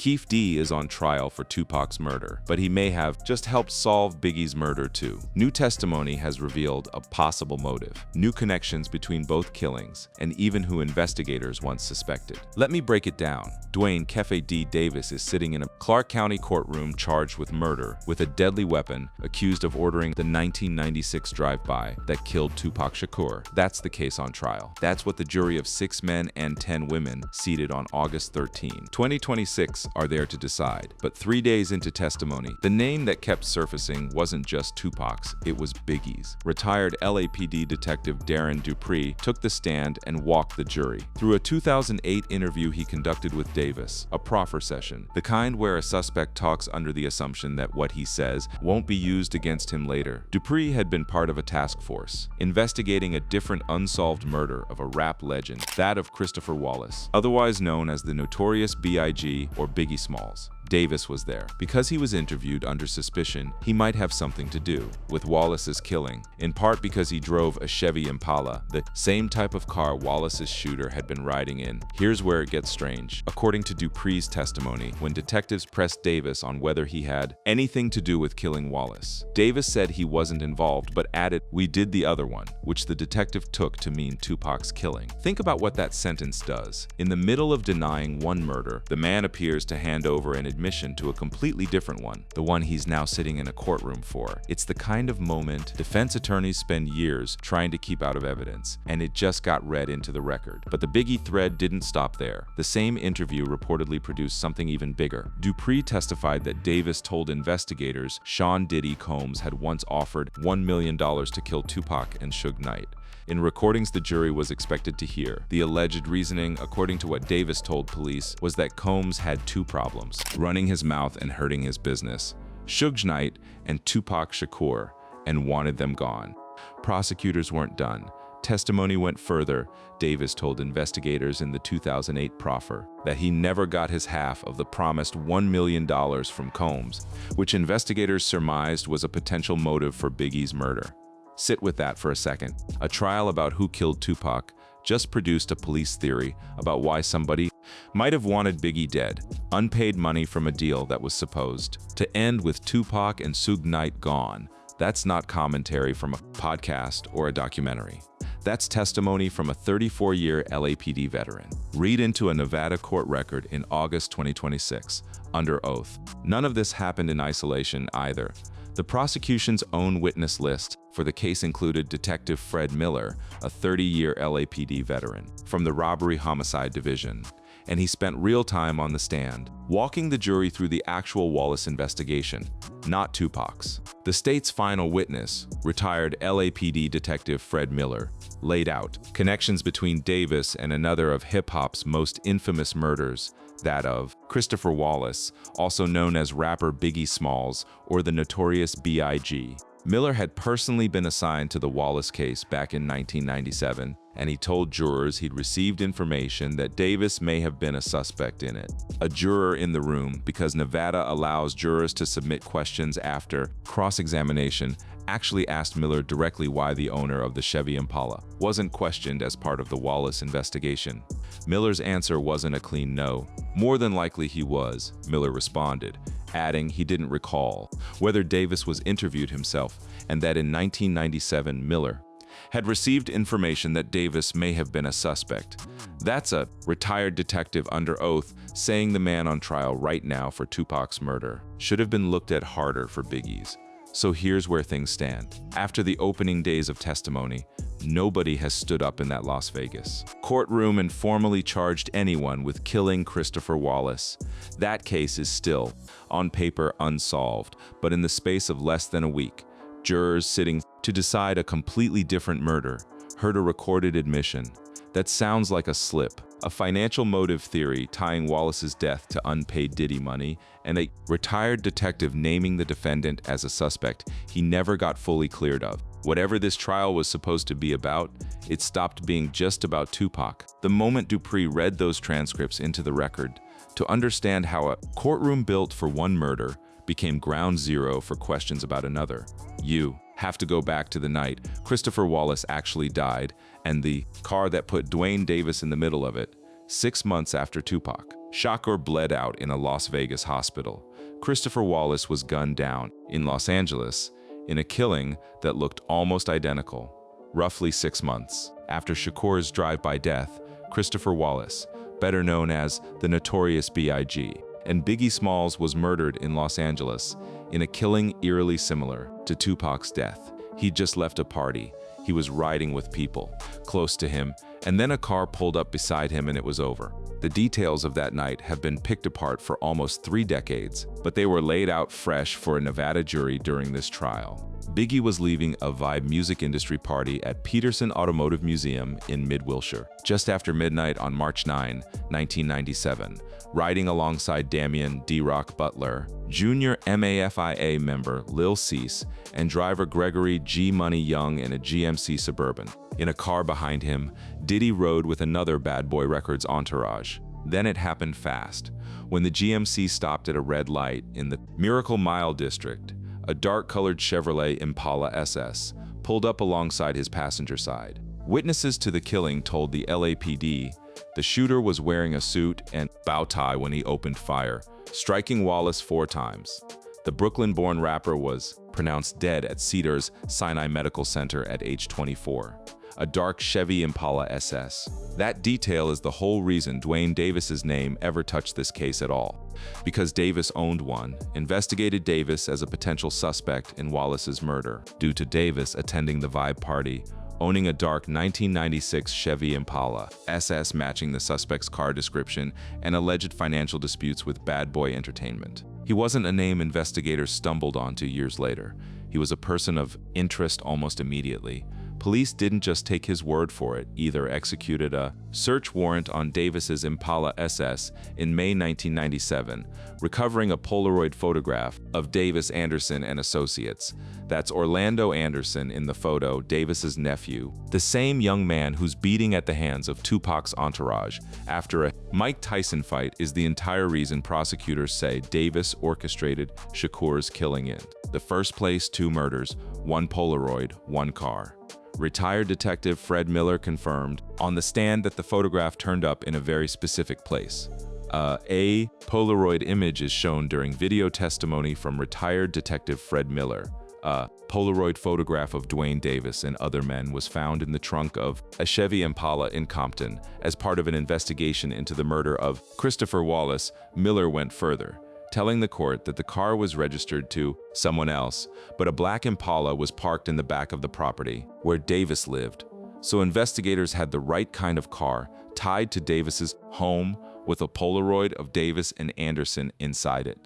Keffe D is on trial for Tupac's murder, but he may have just helped solve Biggie's murder too. New testimony has revealed a possible motive, new connections between both killings, and even who investigators once suspected. Let me break it down. Dwayne Keffe D. Davis is sitting in a Clark County courtroom charged with murder with a deadly weapon, accused of ordering the 1996 drive-by that killed Tupac Shakur. That's the case on trial. That's what the jury of 6 men and 10 women seated on August 13, 2026 are there to decide. But 3 days into testimony, the name that kept surfacing wasn't just Tupac's, it was Biggie's. Retired LAPD detective Darren Dupree took the stand and walked the jury through a 2008 interview he conducted with Davis, a proffer session, the kind where a suspect talks under the assumption that what he says won't be used against him later. Dupree had been part of a task force investigating a different unsolved murder of a rap legend, that of Christopher Wallace, otherwise known as the notorious B.I.G. or Biggie Smalls. Davis was there. Because he was interviewed under suspicion, he might have something to do with Wallace's killing, in part because he drove a Chevy Impala, the same type of car Wallace's shooter had been riding in. Here's where it gets strange. According to Dupree's testimony, when detectives pressed Davis on whether he had anything to do with killing Wallace, Davis said he wasn't involved, but added, "We did the other one," which the detective took to mean Tupac's killing. Think about what that sentence does. In the middle of denying one murder, the man appears to hand over an admission to a completely different one, the one he's now sitting in a courtroom for. It's the kind of moment defense attorneys spend years trying to keep out of evidence, and it just got read into the record. But the Biggie thread didn't stop there. The same interview reportedly produced something even bigger. Dupree testified that Davis told investigators Sean Diddy Combs had once offered $1 million to kill Tupac and Suge Knight. In recordings the jury was expected to hear, the alleged reasoning, according to what Davis told police, was that Combs had two problems: running his mouth and hurting his business, Suge Knight and Tupac Shakur, and wanted them gone. Prosecutors weren't done. Testimony went further. Davis told investigators in the 2008 proffer that he never got his half of the promised $1 million from Combs, which investigators surmised was a potential motive for Biggie's murder. Sit with that for a second. A trial about who killed Tupac just produced a police theory about why somebody might have wanted Biggie dead, unpaid money from a deal that was supposed to end with Tupac and Suge Knight gone. That's not commentary from a podcast or a documentary. That's testimony from a 34-year LAPD veteran. Read into a Nevada court record in August 2026, under oath. None of this happened in isolation either. The prosecution's own witness list for the case included Detective Fred Miller, a 30-year LAPD veteran from the Robbery Homicide Division, and he spent real time on the stand, walking the jury through the actual Wallace investigation, not Tupac's. The state's final witness, retired LAPD Detective Fred Miller, laid out connections between Davis and another of hip-hop's most infamous murders, that of Christopher Wallace, also known as rapper Biggie Smalls or the notorious B.I.G. Miller had personally been assigned to the Wallace case back in 1997, and he told jurors he'd received information that Davis may have been a suspect in it. A juror in the room, because Nevada allows jurors to submit questions after cross-examination, actually asked Miller directly why the owner of the Chevy Impala wasn't questioned as part of the Wallace investigation. Miller's answer wasn't a clean no. More than likely he was, Miller responded, adding he didn't recall whether Davis was interviewed himself, and that in 1997 Miller had received information that Davis may have been a suspect. That's a retired detective under oath saying the man on trial right now for Tupac's murder should have been looked at harder for Biggie's. So here's where things stand. After the opening days of testimony, nobody has stood up in that Las Vegas courtroom and formally charged anyone with killing Christopher Wallace. That case is still, on paper, unsolved, but in the space of less than a week, jurors sitting to decide a completely different murder heard a recorded admission that sounds like a slip, a financial motive theory tying Wallace's death to unpaid Diddy money, and a retired detective naming the defendant as a suspect he never got fully cleared of. Whatever this trial was supposed to be about, it stopped being just about Tupac. The moment Dupree read those transcripts into the record, to understand how a courtroom built for one murder became ground zero for questions about another. You have to go back to the night Christopher Wallace actually died and the car that put Dwayne Davis in the middle of it, 6 months after Tupac. Shakur bled out in a Las Vegas hospital. Christopher Wallace was gunned down in Los Angeles in a killing that looked almost identical. Roughly 6 months after Shakur's drive-by death, Christopher Wallace, better known as the Notorious B.I.G., and Biggie Smalls was murdered in Los Angeles in a killing eerily similar to Tupac's death. He'd just left a party. He was riding with people close to him, and then a car pulled up beside him and it was over. The details of that night have been picked apart for almost 3 decades, but they were laid out fresh for a Nevada jury during this trial. Biggie was leaving a Vibe music industry party at Peterson Automotive Museum in Mid-Wilshire, just after midnight on March 9, 1997, riding alongside Damian D-Rock Butler, Junior MAFIA member Lil Cease, and driver Gregory G. Money Young in a GMC Suburban. In a car behind him, Diddy rode with another Bad Boy Records entourage. Then it happened fast. When the GMC stopped at a red light in the Miracle Mile district, a dark-colored Chevrolet Impala SS pulled up alongside his passenger side. Witnesses to the killing told the LAPD the shooter was wearing a suit and bow tie when he opened fire, striking Wallace 4 times. The Brooklyn-born rapper was pronounced dead at Cedars Sinai Medical Center at age 24. A dark Chevy Impala SS. That detail is the whole reason Duane Davis's name ever touched this case at all. Because Davis owned one, investigated Davis as a potential suspect in Wallace's murder, due to Davis attending the Vibe party, owning a dark 1996 Chevy Impala SS matching the suspect's car description, and alleged financial disputes with Bad Boy Entertainment. He wasn't a name investigators stumbled onto years later. He was a person of interest almost immediately. Police didn't just take his word for it, either executed a search warrant on Davis's Impala SS in May 1997, recovering a Polaroid photograph of Davis Anderson and Associates. That's Orlando Anderson in the photo, Davis's nephew, the same young man who's beating at the hands of Tupac's entourage after a Mike Tyson fight is the entire reason prosecutors say Davis orchestrated Shakur's killing in the first place. 2 murders, 1 Polaroid, 1 car. Retired detective Fred Miller confirmed on the stand that the photograph turned up in a very specific place. A Polaroid image is shown during video testimony from retired detective Fred Miller. A Polaroid photograph of Duane Davis and other men was found in the trunk of a Chevy Impala in Compton. As part of an investigation into the murder of Christopher Wallace, Miller went further, telling the court that the car was registered to someone else, but a black Impala was parked in the back of the property where Davis lived. So investigators had the right kind of car tied to Davis's home with a Polaroid of Davis and Anderson inside it.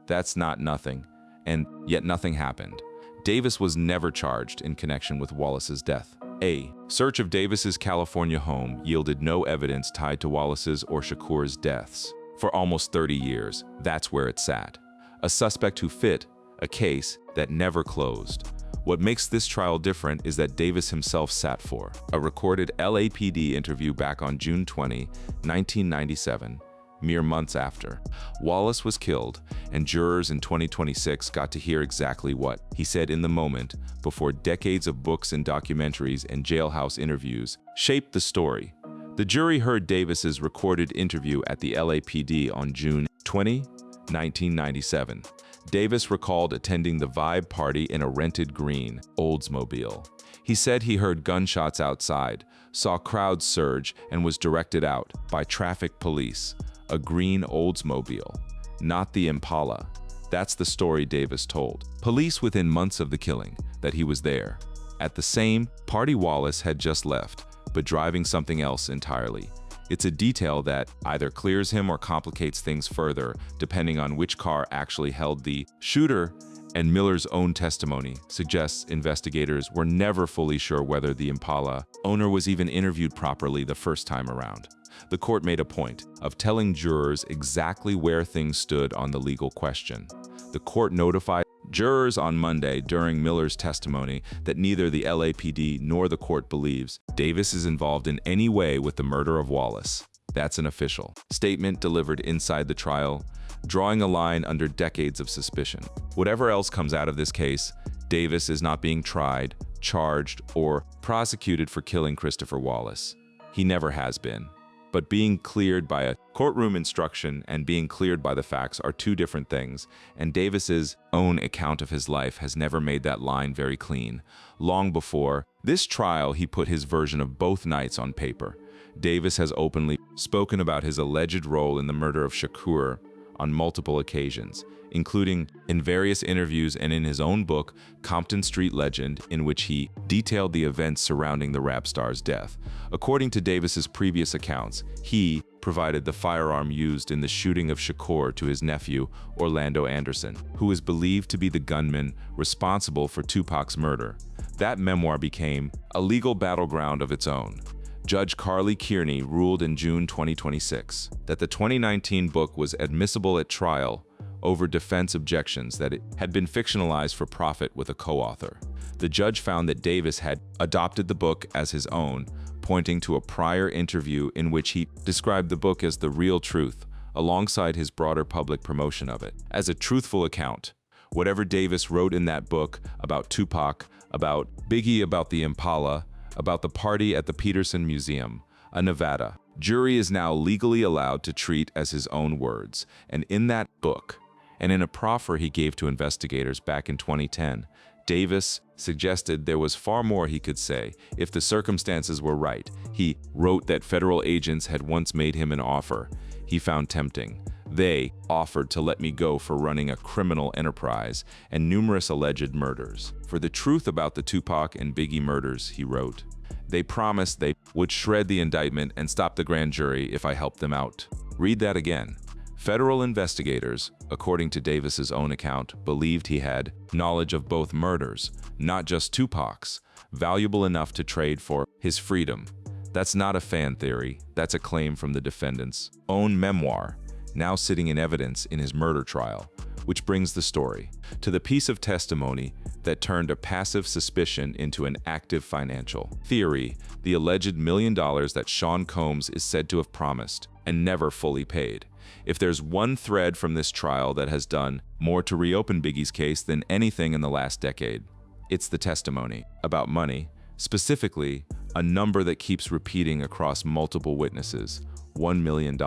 That's not nothing, and yet nothing happened. Davis was never charged in connection with Wallace's death. A search of Davis's California home yielded no evidence tied to Wallace's or Shakur's deaths. For almost 30 years, that's where it sat. A suspect who fit a case that never closed. What makes this trial different is that Davis himself sat for a recorded LAPD interview back on June 20, 1997, mere months after Wallace was killed, and jurors in 2026 got to hear exactly what he said in the moment before decades of books and documentaries and jailhouse interviews shaped the story. The jury heard Davis's recorded interview at the LAPD on June 20, 1997. Davis recalled attending the Vibe party in a rented green Oldsmobile. He said he heard gunshots outside, saw crowds surge, and was directed out by traffic police. A green Oldsmobile, not the Impala. That's the story Davis told police within months of the killing, that he was there. At the same party Wallace had just left, but driving something else entirely. It's a detail that either clears him or complicates things further, depending on which car actually held the shooter, and Miller's own testimony suggests investigators were never fully sure whether the Impala owner was even interviewed properly the first time around. The court made a point of telling jurors exactly where things stood on the legal question. The court notified jurors on Monday during Miller's testimony that neither the LAPD nor the court believes Davis is involved in any way with the murder of Wallace. That's an official statement delivered inside the trial, drawing a line under decades of suspicion. Whatever else comes out of this case, Davis is not being tried, charged, or prosecuted for killing Christopher Wallace. He never has been. But being cleared by a courtroom instruction and being cleared by the facts are two different things, and Davis's own account of his life has never made that line very clean. Long before this trial, he put his version of both nights on paper. Davis has openly spoken about his alleged role in the murder of Shakur on multiple occasions, including in various interviews and in his own book, Compton Street Legend, in which he detailed the events surrounding the rap star's death. According to Davis's previous accounts, he provided the firearm used in the shooting of Shakur to his nephew, Orlando Anderson, who is believed to be the gunman responsible for Tupac's murder. That memoir became a legal battleground of its own. Judge Carly Kearney ruled in June 2026 that the 2019 book was admissible at trial over defense objections that it had been fictionalized for profit with a co-author. The judge found that Davis had adopted the book as his own, pointing to a prior interview in which he described the book as the real truth, alongside his broader public promotion of it as a truthful account. Whatever Davis wrote in that book about Tupac, about Biggie, about the Impala, about the party at the Peterson Museum, a Nevada jury is now legally allowed to treat as his own words. And in that book, and in a proffer he gave to investigators back in 2010, Davis suggested there was far more he could say if the circumstances were right. He wrote that federal agents had once made him an offer he found tempting. They offered to let me go for running a criminal enterprise and numerous alleged murders. For the truth about the Tupac and Biggie murders, he wrote, they promised they would shred the indictment and stop the grand jury if I helped them out. Read that again. Federal investigators, according to Davis's own account, believed he had knowledge of both murders, not just Tupac's, valuable enough to trade for his freedom. That's not a fan theory, that's a claim from the defendant's own memoir, now sitting in evidence in his murder trial, which brings the story to the piece of testimony that turned a passive suspicion into an active financial theory, the alleged $1 million that Sean Combs is said to have promised and never fully paid. If there's one thread from this trial that has done more to reopen Biggie's case than anything in the last decade, it's the testimony about money, specifically a number that keeps repeating across multiple witnesses, $1 million.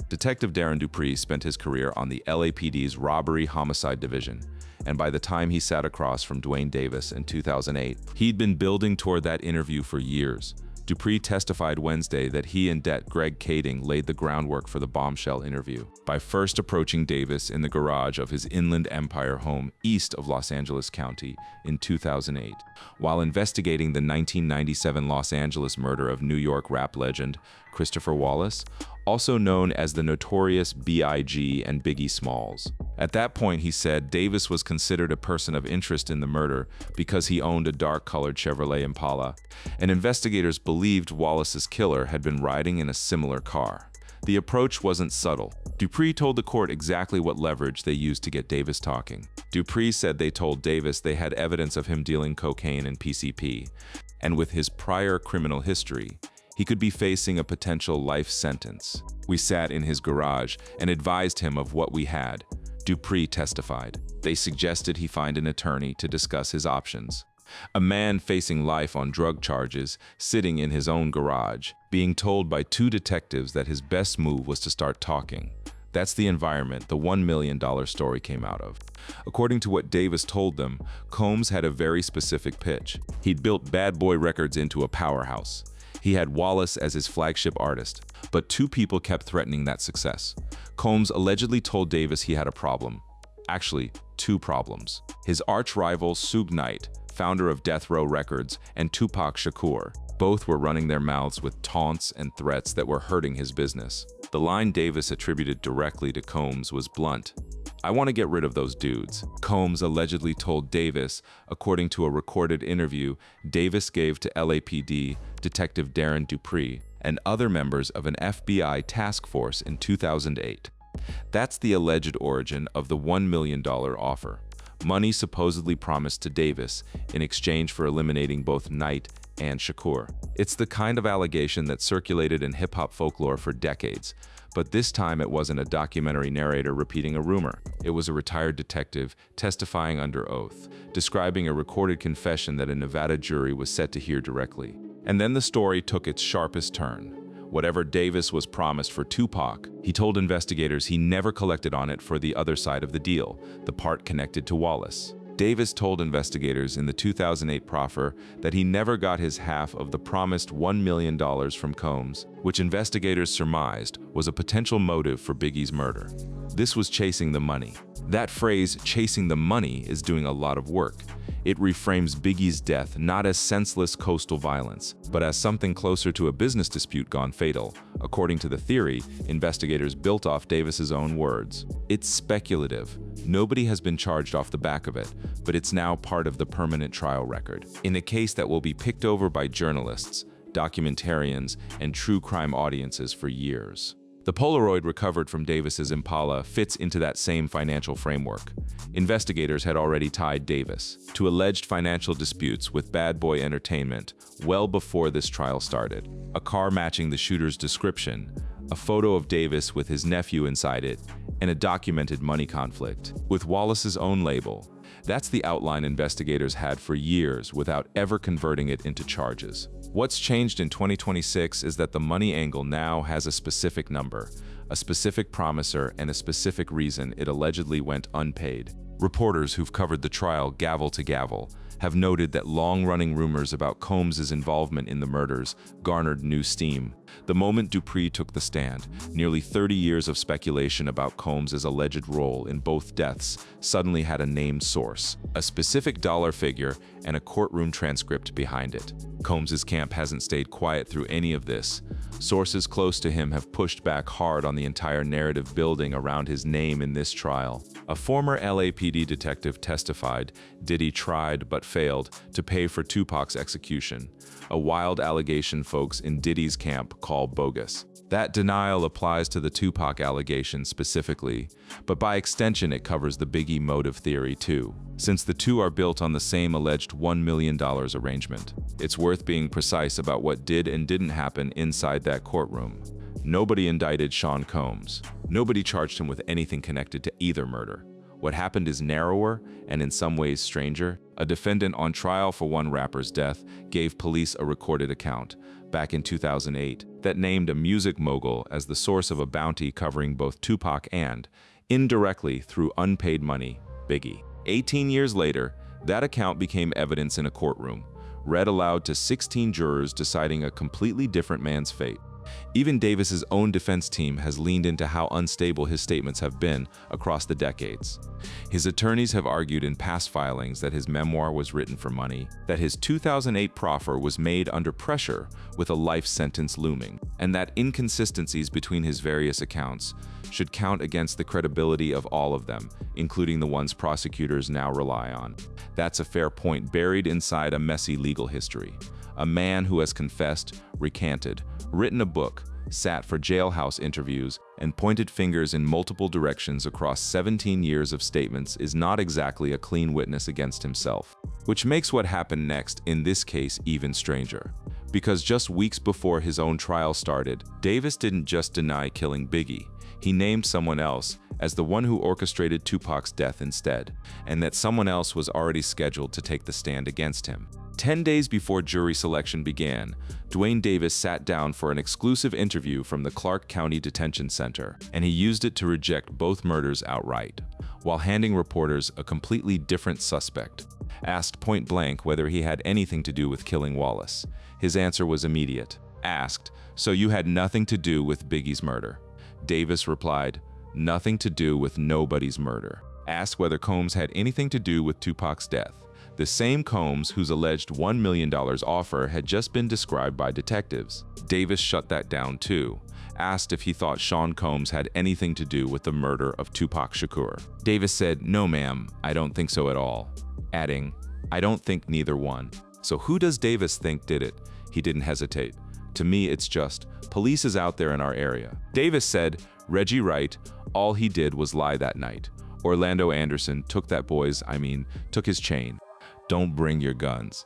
Detective Darren Dupree spent his career on the LAPD's Robbery Homicide Division, and by the time he sat across from Dwayne Davis in 2008, he'd been building toward that interview for years. Dupree testified Wednesday that he and Det Greg Kading laid the groundwork for the bombshell interview by first approaching Davis in the garage of his Inland Empire home east of Los Angeles County in 2008. While investigating the 1997 Los Angeles murder of New York rap legend Christopher Wallace, also known as the notorious B.I.G. and Biggie Smalls. At that point, he said Davis was considered a person of interest in the murder because he owned a dark-colored Chevrolet Impala, and investigators believed Wallace's killer had been riding in a similar car. The approach wasn't subtle. Dupree told the court exactly what leverage they used to get Davis talking. Dupree said they told Davis they had evidence of him dealing cocaine and PCP, and with his prior criminal history, he could be facing a potential life sentence. We sat in his garage and advised him of what we had, Dupree testified. They suggested he find an attorney to discuss his options. A man facing life on drug charges, sitting in his own garage, being told by two detectives that his best move was to start talking. That's the environment the $1 million story came out of. According to what Davis told them, Combs had a very specific pitch. He'd built Bad Boy Records into a powerhouse. He had Wallace as his flagship artist, but two people kept threatening that success. Combs allegedly told Davis he had a problem. Actually, two problems. His arch-rival Suge Knight, founder of Death Row Records, and Tupac Shakur, both were running their mouths with taunts and threats that were hurting his business. The line Davis attributed directly to Combs was blunt. I want to get rid of those dudes. Combs allegedly told Davis, according to a recorded interview Davis gave to LAPD Detective Darren Dupree and other members of an FBI task force in 2008. That's the alleged origin of the $1 million offer. Money supposedly promised to Davis in exchange for eliminating both Knight and Shakur. It's the kind of allegation that circulated in hip-hop folklore for decades, but this time it wasn't a documentary narrator repeating a rumor. It was a retired detective testifying under oath, describing a recorded confession that a Nevada jury was set to hear directly. And then the story took its sharpest turn, Whatever Davis was promised for Tupac, he told investigators he never collected on it for the other side of the deal, the part connected to Wallace. Davis told investigators in the 2008 proffer that he never got his half of the promised $1 million from Combs, which investigators surmised was a potential motive for Biggie's murder. This was chasing the money. That phrase, chasing the money, is doing a lot of work. It reframes Biggie's death not as senseless coastal violence, but as something closer to a business dispute gone fatal. According to the theory, investigators built off Davis's own words. It's speculative. Nobody has been charged off the back of it, but it's now part of the permanent trial record. In a case that will be picked over by journalists, documentarians, and true crime audiences for years. The Polaroid recovered from Davis's Impala fits into that same financial framework. Investigators had already tied Davis to alleged financial disputes with Bad Boy Entertainment well before this trial started. A car matching the shooter's description, a photo of Davis with his nephew inside it, and a documented money conflict with Wallace's own label. That's the outline investigators had for years without ever converting it into charges. What's changed in 2026 is that the money angle now has a specific number, a specific promiser, and a specific reason it allegedly went unpaid. Reporters who've covered the trial gavel to gavel have noted that long-running rumors about Combs' involvement in the murders garnered new steam. The moment Dupree took the stand, nearly 30 years of speculation about Combs' alleged role in both deaths suddenly had a named source, a specific dollar figure, and a courtroom transcript behind it. Combs' camp hasn't stayed quiet through any of this. Sources close to him have pushed back hard on the entire narrative building around his name in this trial. A former LAPD detective testified Diddy tried but failed to pay for Tupac's execution, a wild allegation folks in Diddy's camp call bogus. That denial applies to the Tupac allegation specifically, but by extension it covers the Biggie motive theory too, since the two are built on the same alleged $1 million arrangement. It's worth being precise about what did and didn't happen inside that courtroom. Nobody indicted Sean Combs. Nobody charged him with anything connected to either murder. What happened is narrower and in some ways stranger. A defendant on trial for one rapper's death gave police a recorded account back in 2008 that named a music mogul as the source of a bounty covering both Tupac and, indirectly through unpaid money, Biggie. 18 years later, that account became evidence in a courtroom, read aloud to 16 jurors deciding a completely different man's fate. Even Davis's own defense team has leaned into how unstable his statements have been across the decades. His attorneys have argued in past filings that his memoir was written for money, that his 2008 proffer was made under pressure with a life sentence looming, and that inconsistencies between his various accounts should count against the credibility of all of them, including the ones prosecutors now rely on. That's a fair point buried inside a messy legal history. A man who has confessed, recanted, written a book, sat for jailhouse interviews, and pointed fingers in multiple directions across 17 years of statements is not exactly a clean witness against himself. Which makes what happened next in this case even stranger. Because just weeks before his own trial started, Davis didn't just deny killing Biggie. He named someone else as the one who orchestrated Tupac's death instead, and that someone else was already scheduled to take the stand against him. 10 days before jury selection began, Duane Davis sat down for an exclusive interview from the Clark County Detention Center, and he used it to reject both murders outright, while handing reporters a completely different suspect. Asked point blank whether he had anything to do with killing Wallace, his answer was immediate. Asked, "So you had nothing to do with Biggie's murder?" Davis replied, "Nothing to do with nobody's murder." Asked whether Combs had anything to do with Tupac's death, the same Combs whose alleged $1 million offer had just been described by detectives. Davis shut that down too. Asked if he thought Sean Combs had anything to do with the murder of Tupac Shakur. Davis said, "No ma'am, I don't think so at all." Adding, "I don't think neither one." So who does Davis think did it? He didn't hesitate. "To me, it's just, police is out there in our area." Davis said, "Reggie Wright, all he did was lie that night. Orlando Anderson took took his chain. Don't bring your guns.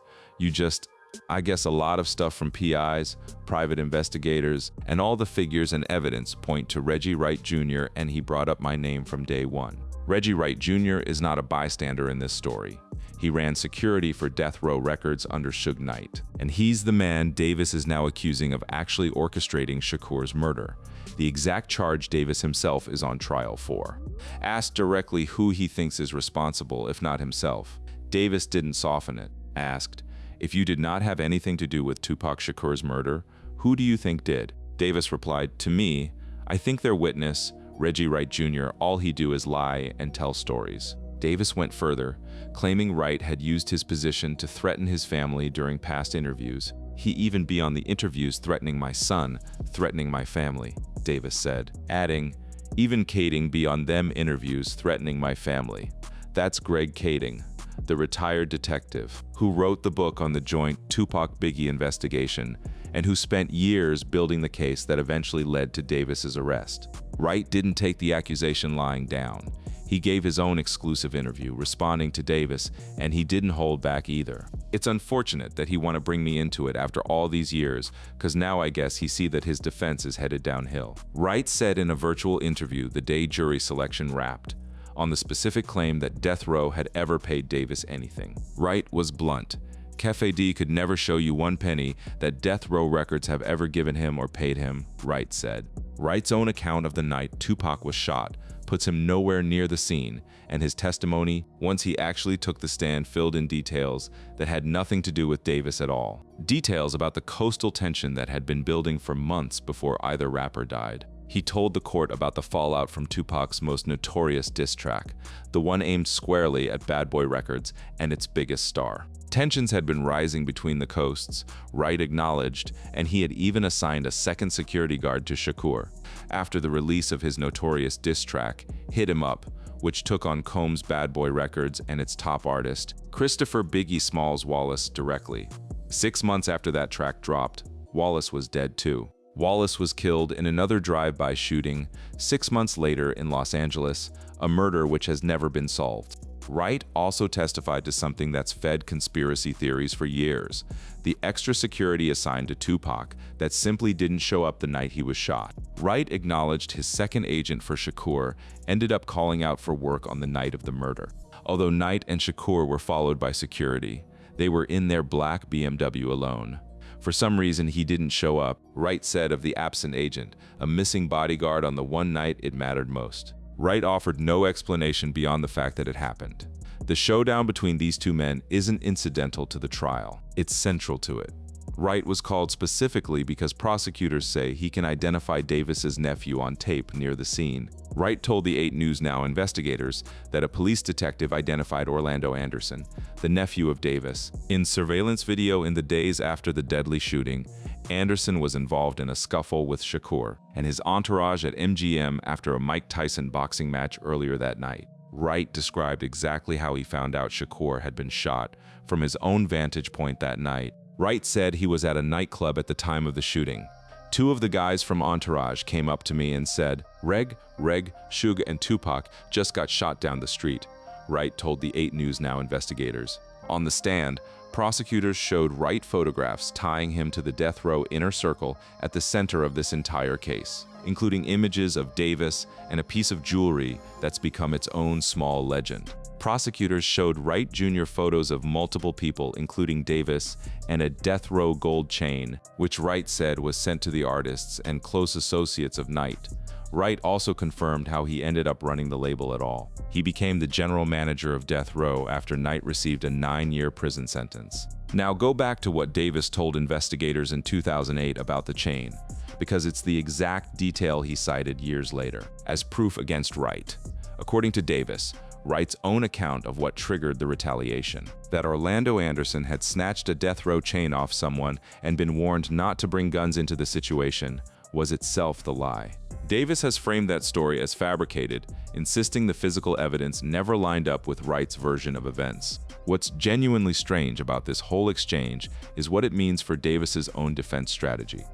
I guess a lot of stuff from PIs, private investigators, and all the figures and evidence point to Reggie Wright Jr. and he brought up my name from day one." Reggie Wright Jr. is not a bystander in this story. He ran security for Death Row Records under Suge Knight. And he's the man Davis is now accusing of actually orchestrating Shakur's murder, the exact charge Davis himself is on trial for. Asked directly who he thinks is responsible, if not himself, Davis didn't soften it. Asked, "If you did not have anything to do with Tupac Shakur's murder, who do you think did?" Davis replied, "To me, I think their witness, Reggie Wright Jr., all he do is lie and tell stories." Davis went further, claiming Wright had used his position to threaten his family during past interviews. "He even be on the interviews threatening my son, threatening my family," Davis said, adding, "Even Kading be on them interviews threatening my family." That's Greg Kading, the retired detective who wrote the book on the joint Tupac-Biggie investigation and who spent years building the case that eventually led to Davis's arrest. Wright didn't take the accusation lying down. He gave his own exclusive interview responding to Davis, and he didn't hold back either. "It's unfortunate that he want to bring me into it after all these years, cause now I guess he see that his defense is headed downhill," Wright said in a virtual interview the day jury selection wrapped, on the specific claim that Death Row had ever paid Davis anything. Wright was blunt. "Keffe D could never show you one penny that Death Row Records have ever given him or paid him," Wright said. Wright's own account of the night Tupac was shot puts him nowhere near the scene, and his testimony, once he actually took the stand, filled in details that had nothing to do with Davis at all. Details about the coastal tension that had been building for months before either rapper died. He told the court about the fallout from Tupac's most notorious diss track, the one aimed squarely at Bad Boy Records and its biggest star. Tensions had been rising between the coasts, Wright acknowledged, and he had even assigned a second security guard to Shakur. After the release of his notorious diss track, Hit 'Em Up, which took on Combs' Bad Boy Records and its top artist, Christopher Biggie Smalls Wallace directly. 6 months after that track dropped, Wallace was dead too. Wallace was killed in another drive-by shooting 6 months later in Los Angeles, a murder which has never been solved. Wright also testified to something that's fed conspiracy theories for years: the extra security assigned to Tupac that simply didn't show up the night he was shot. Wright acknowledged his second agent for Shakur ended up calling out for work on the night of the murder. Although Knight and Shakur were followed by security, they were in their black BMW alone. For some reason, he didn't show up, Wright said of the absent agent, a missing bodyguard on the one night it mattered most. Wright offered no explanation beyond the fact that it happened. The showdown between these two men isn't incidental to the trial, it's central to it. Wright was called specifically because prosecutors say he can identify Davis's nephew on tape near the scene. Wright told the 8 News Now investigators that a police detective identified Orlando Anderson, the nephew of Davis. In surveillance video in the days after the deadly shooting, Anderson was involved in a scuffle with Shakur and his entourage at MGM after a Mike Tyson boxing match earlier that night. Wright described exactly how he found out Shakur had been shot from his own vantage point that night. Wright said he was at a nightclub at the time of the shooting. 2 of the guys from Entourage came up to me and said, Reg, Suge, and Tupac just got shot down the street," Wright told the 8 News Now investigators. On the stand, prosecutors showed Wright photographs tying him to the death row inner circle at the center of this entire case, including images of Davis and a piece of jewelry that's become its own small legend. Prosecutors showed Wright Jr. photos of multiple people, including Davis, and a death row gold chain, which Wright said was sent to the artists and close associates of Knight. Wright also confirmed how he ended up running the label at all. He became the general manager of Death Row after Knight received a 9-year prison sentence. Now go back to what Davis told investigators in 2008 about the chain, because it's the exact detail he cited years later as proof against Wright. According to Davis, Wright's own account of what triggered the retaliation, that Orlando Anderson had snatched a death row chain off someone and been warned not to bring guns into the situation, was itself the lie. Davis has framed that story as fabricated, insisting the physical evidence never lined up with Wright's version of events. What's genuinely strange about this whole exchange is what it means for Davis's own defense strategy.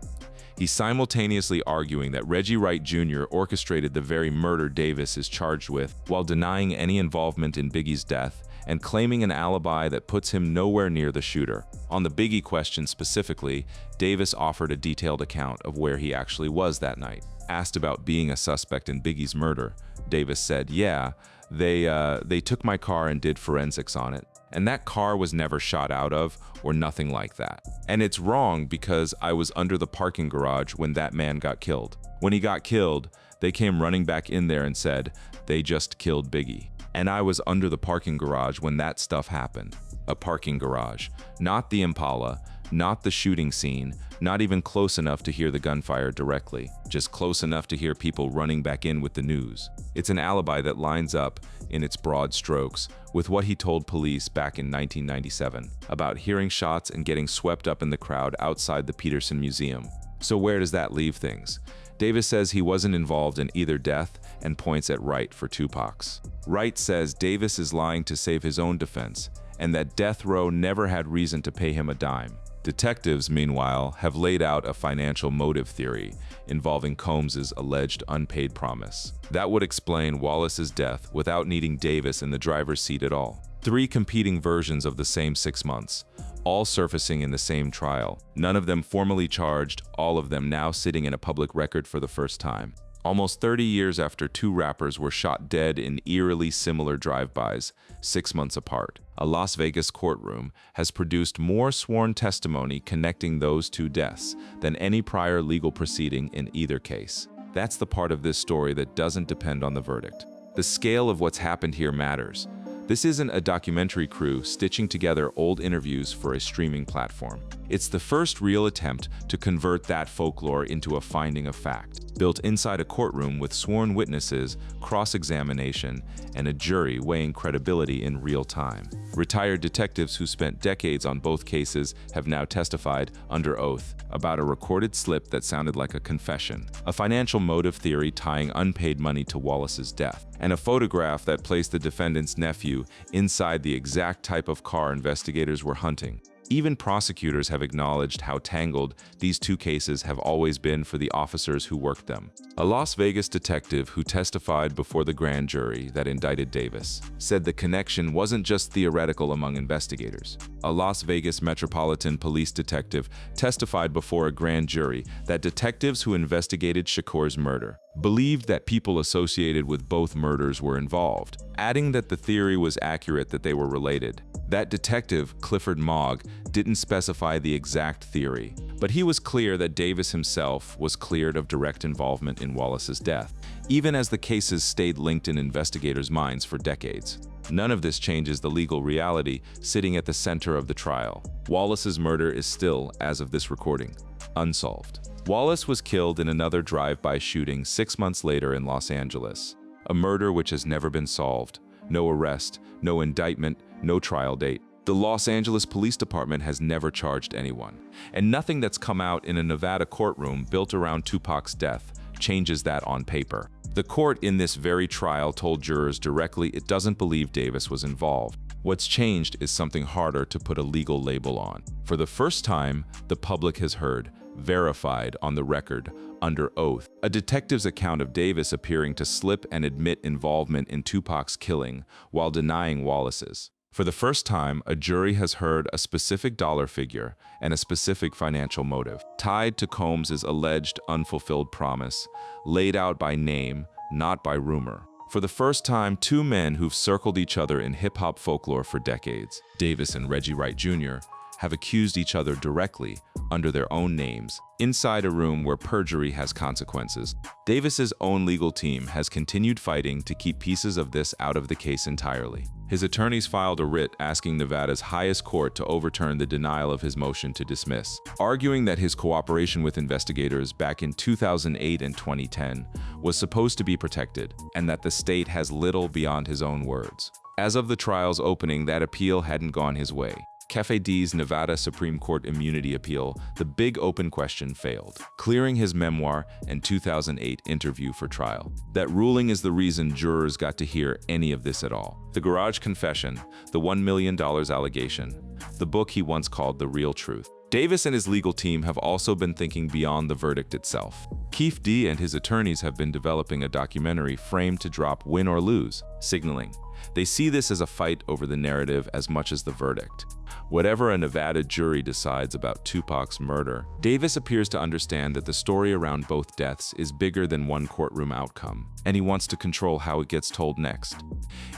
He's simultaneously arguing that Reggie Wright Jr. orchestrated the very murder Davis is charged with, while denying any involvement in Biggie's death and claiming an alibi that puts him nowhere near the shooter. On the Biggie question specifically, Davis offered a detailed account of where he actually was that night. Asked about being a suspect in Biggie's murder, Davis said, "Yeah, They took my car and did forensics on it. And that car was never shot out of or nothing like that. And it's wrong because I was under the parking garage when that man got killed. When he got killed, they came running back in there and said, they just killed Biggie. And I was under the parking garage when that stuff happened. A parking garage, not the Impala, not the shooting scene, not even close enough to hear the gunfire directly, just close enough to hear people running back in with the news. It's an alibi that lines up, in its broad strokes, with what he told police back in 1997 about hearing shots and getting swept up in the crowd outside the Peterson Museum. So where does that leave things? Davis says he wasn't involved in either death and points at Wright for Tupac's. Wright says Davis is lying to save his own defense and that death row never had reason to pay him a dime. Detectives, meanwhile, have laid out a financial motive theory involving Combs's alleged unpaid promise. That would explain Wallace's death without needing Davis in the driver's seat at all. 3 competing versions of the same 6 months, all surfacing in the same trial. None of them formally charged, all of them now sitting in a public record for the first time. Almost 30 years after 2 rappers were shot dead in eerily similar drive-bys, 6 months apart, a Las Vegas courtroom has produced more sworn testimony connecting those 2 deaths than any prior legal proceeding in either case. That's the part of this story that doesn't depend on the verdict. The scale of what's happened here matters. This isn't a documentary crew stitching together old interviews for a streaming platform. It's the first real attempt to convert that folklore into a finding of fact, built inside a courtroom with sworn witnesses, cross-examination, and a jury weighing credibility in real time. Retired detectives who spent decades on both cases have now testified under oath about a recorded slip that sounded like a confession, a financial motive theory tying unpaid money to Wallace's death, and a photograph that placed the defendant's nephew inside the exact type of car investigators were hunting. Even prosecutors have acknowledged how tangled these 2 cases have always been for the officers who worked them. A Las Vegas detective who testified before the grand jury that indicted Davis said the connection wasn't just theoretical among investigators. A Las Vegas Metropolitan Police detective testified before a grand jury that detectives who investigated Shakur's murder believed that people associated with both murders were involved, adding that the theory was accurate that they were related. That detective, Clifford Mogg, didn't specify the exact theory, but he was clear that Davis himself was cleared of direct involvement in Wallace's death, even as the cases stayed linked in investigators' minds for decades. None of this changes the legal reality sitting at the center of the trial. Wallace's murder is still, as of this recording, unsolved. Wallace was killed in another drive-by shooting 6 months later in Los Angeles, a murder which has never been solved. No arrest, no indictment, no trial date. The Los Angeles Police Department has never charged anyone, and nothing that's come out in a Nevada courtroom built around Tupac's death changes that on paper. The court in this very trial told jurors directly it doesn't believe Davis was involved. What's changed is something harder to put a legal label on. For the first time, the public has heard, verified on the record, under oath, a detective's account of Davis appearing to slip and admit involvement in Tupac's killing while denying Wallace's. For the first time, a jury has heard a specific dollar figure and a specific financial motive, tied to Combs's alleged unfulfilled promise, laid out by name, not by rumor. For the first time, 2 men who've circled each other in hip-hop folklore for decades, Davis and Reggie Wright Jr., have accused each other directly under their own names, inside a room where perjury has consequences. Davis's own legal team has continued fighting to keep pieces of this out of the case entirely. His attorneys filed a writ asking Nevada's highest court to overturn the denial of his motion to dismiss, arguing that his cooperation with investigators back in 2008 and 2010 was supposed to be protected, and that the state has little beyond his own words. As of the trial's opening, that appeal hadn't gone his way. Keffe D's Nevada Supreme Court immunity appeal, the big open question, failed, clearing his memoir and 2008 interview for trial. That ruling is the reason jurors got to hear any of this at all. The garage confession, the $1 million allegation, the book he once called The Real Truth. Davis and his legal team have also been thinking beyond the verdict itself. Keffe D and his attorneys have been developing a documentary framed to drop win or lose, signaling they see this as a fight over the narrative as much as the verdict. Whatever a Nevada jury decides about Tupac's murder, Davis appears to understand that the story around both deaths is bigger than one courtroom outcome, and he wants to control how it gets told next.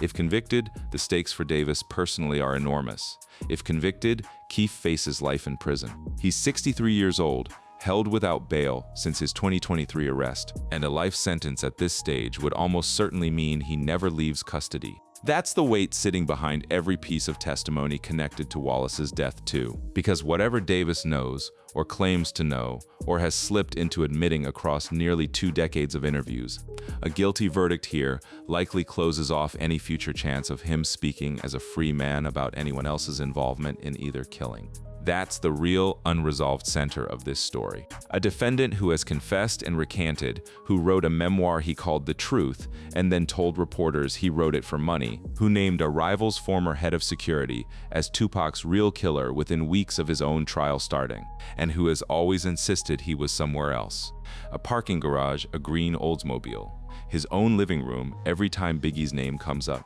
If convicted, the stakes for Davis personally are enormous. If convicted, Keefe faces life in prison. He's 63 years old, held without bail since his 2023 arrest, and a life sentence at this stage would almost certainly mean he never leaves custody. That's the weight sitting behind every piece of testimony connected to Wallace's death too. Because whatever Davis knows, or claims to know, or has slipped into admitting across nearly 2 decades of interviews, a guilty verdict here likely closes off any future chance of him speaking as a free man about anyone else's involvement in either killing. That's the real unresolved center of this story. A defendant who has confessed and recanted, who wrote a memoir he called The Truth, and then told reporters he wrote it for money, who named a rival's former head of security as Tupac's real killer within weeks of his own trial starting, and who has always insisted he was somewhere else. A parking garage, a green Oldsmobile, his own living room every time Biggie's name comes up.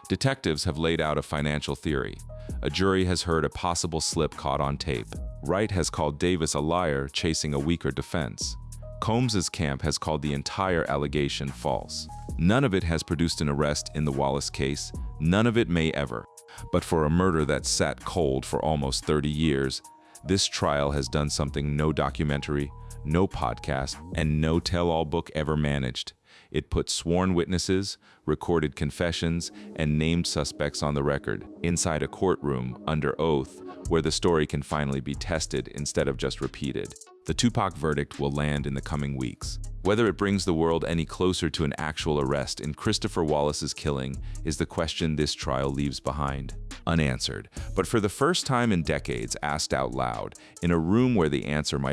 Detectives have laid out a financial theory. A jury has heard a possible slip caught on tape. Wright has called Davis a liar chasing a weaker defense. Combs's camp has called the entire allegation false. None of it has produced an arrest in the Wallace case. None of it may ever. But for a murder that sat cold for almost 30 years, this trial has done something no documentary, no podcast, and no tell-all book ever managed. It put sworn witnesses, recorded confessions, and named suspects on the record, inside a courtroom, under oath, where the story can finally be tested instead of just repeated. The Tupac verdict will land in the coming weeks. Whether it brings the world any closer to an actual arrest in Christopher Wallace's killing is the question this trial leaves behind, unanswered, but for the first time in decades asked out loud, in a room where the answer might